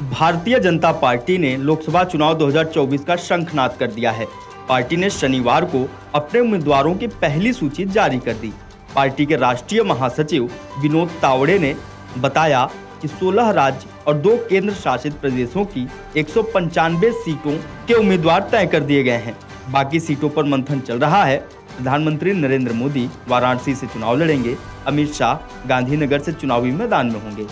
Bharatiya Janata party ने लोकसभा चुनाव 2024 का शंखनाद कर दिया है। पार्टी ने शनिवार को अपने उम्मीदवारों की पहली सूची जारी कर दी। पार्टी के राष्ट्रीय महासचिव विनोद तावड़े ने बताया कि 16 राज्य और 2 केंद्र शासित प्रदेशों की 195 सीटों के उम्मीदवार तय कर दिए गए हैं। बाकी सीटों पर मंथन चल रहा है। प्रधानमंत्री नरेंद्र मोदी वाराणसी से चुनाव लड़ेंगे। अमित शाह गांधीनगर से चुनावी मैदान में होंगे।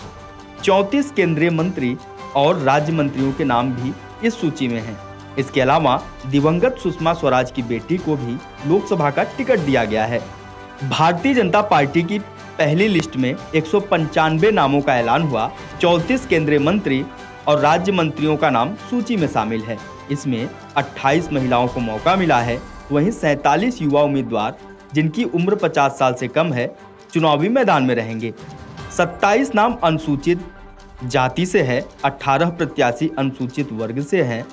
34 केंद्रीय मंत्री और राज्य मंत्रियों के नाम भी इस सूची में हैं। इसके अलावा दिवंगत सुषमा स्वराज की बेटी को भी लोकसभा का टिकट दिया गया है। भारतीय जनता पार्टी की पहली लिस्ट में 195 नामों का ऐलान हुआ। 34 केंद्रीय मंत्री और राज्य मंत्रियों का नाम सूची में शामिल है। इसमें 28 महिलाओं को मौका मिला है। वहीं 47 युवा उम्मीदवार जिनकी उम्र 50 साल से कम है चुनावी मैदान में रहेंगे। 27 नाम अनुसूचित जाति से है, 18 प्रत्याशी अनुसूचित वर्ग से हैं,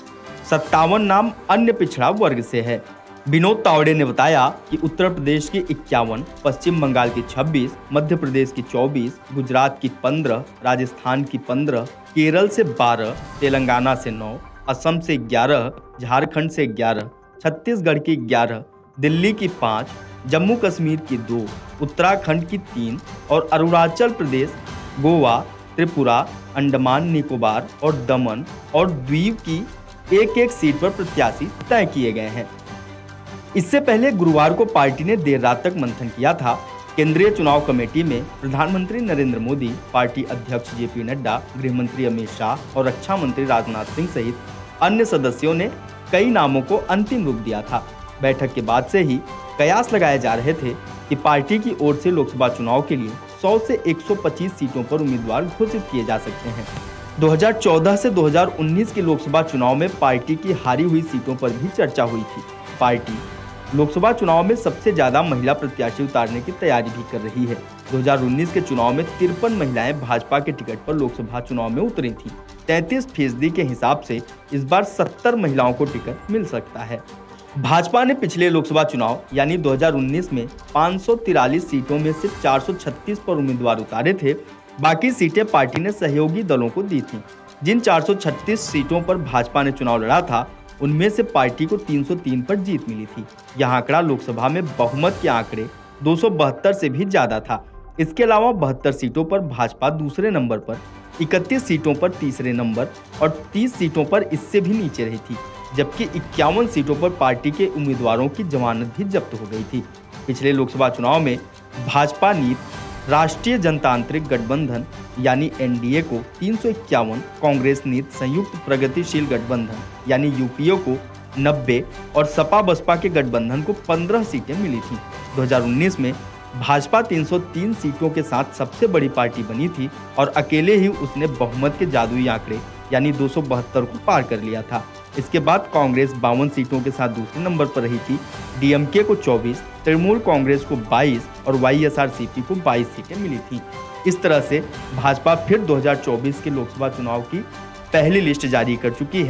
57 नाम अन्य पिछड़ा वर्ग से है। विनोद तावड़े ने बताया कि उत्तर प्रदेश की 51, पश्चिम बंगाल की 26, मध्य प्रदेश की 24, गुजरात की 15, राजस्थान की 15, केरल से 12, तेलंगाना से 9, असम से 11, झारखंड से 11, छत्तीसगढ़ की 11, दिल्ली की 5, जम्मू कश्मीर की 2, उत्तराखंड की 3 और अरुणाचल प्रदेश, गोवा, त्रिपुरा, अंडमान निकोबार और दमन और द्वीप की एक सीट पर प्रत्याशी तय किए गए हैं। इससे पहले गुरुवार को पार्टी ने देर रात तक मंथन किया था। केंद्रीय चुनाव कमेटी में प्रधानमंत्री नरेंद्र मोदी, पार्टी अध्यक्ष जेपी नड्डा, गृह मंत्री अमित शाह और रक्षा मंत्री राजनाथ सिंह सहित अन्य सदस्यों ने कई नामों को अंतिम रूप दिया था। बैठक के बाद से ही कयास लगाए जा रहे थे कि पार्टी की ओर से लोकसभा चुनाव के लिए 100 से 125 सीटों पर उम्मीदवार घोषित किए जा सकते हैं। 2014 से 2019 के लोकसभा चुनाव में पार्टी की हारी हुई सीटों पर भी चर्चा हुई थी। पार्टी लोकसभा चुनाव में सबसे ज्यादा महिला प्रत्याशी उतारने की तैयारी भी कर रही है। 2019 के चुनाव में 53 महिलाएं भाजपा के टिकट पर लोकसभा चुनाव में उतरी थी। 33% के हिसाब से इस बार 70 महिलाओं को टिकट मिल सकता है। भाजपा ने पिछले लोकसभा चुनाव यानी 2019 में 543 सीटों में से 436 पर उम्मीदवार उतारे थे। बाकी सीटें पार्टी ने सहयोगी दलों को दी थीं। जिन 436 सीटों पर भाजपा ने चुनाव लड़ा था उनमें से पार्टी को 303 पर जीत मिली थी। यह आंकड़ा लोकसभा में बहुमत के आंकड़े 272 से भी ज्यादा था। इसके अलावा 72 सीटों पर भाजपा दूसरे नंबर पर, 31 सीटों पर तीसरे नंबर और 30 सीटों पर इससे भी नीचे रही थी, जबकि 51 सीटों पर पार्टी के उम्मीदवारों की जमानत भी जब्त हो गई थी। पिछले लोकसभा चुनाव में भाजपा नीत राष्ट्रीय जनतांत्रिक गठबंधन यानी एनडीए को 351, कांग्रेस नीत संयुक्त प्रगतिशील गठबंधन यानी यूपीए को 90 और सपा बसपा के गठबंधन को 15 सीटें मिली थी। 2019 में भाजपा 303 सीटों के साथ सबसे बड़ी पार्टी बनी थी और अकेले ही उसने बहुमत के जादुई आंकड़े यानी 272 को पार कर लिया था। इसके बाद कांग्रेस 52 सीटों के साथ दूसरे नंबर पर रही थी। डीएमके को 24, तृणमूल कांग्रेस को 22 और वाईएसआरसीपी को 22 सीटें मिली थी। इस तरह से भाजपा फिर 2024 के लोकसभा चुनाव की पहली लिस्ट जारी कर चुकी है।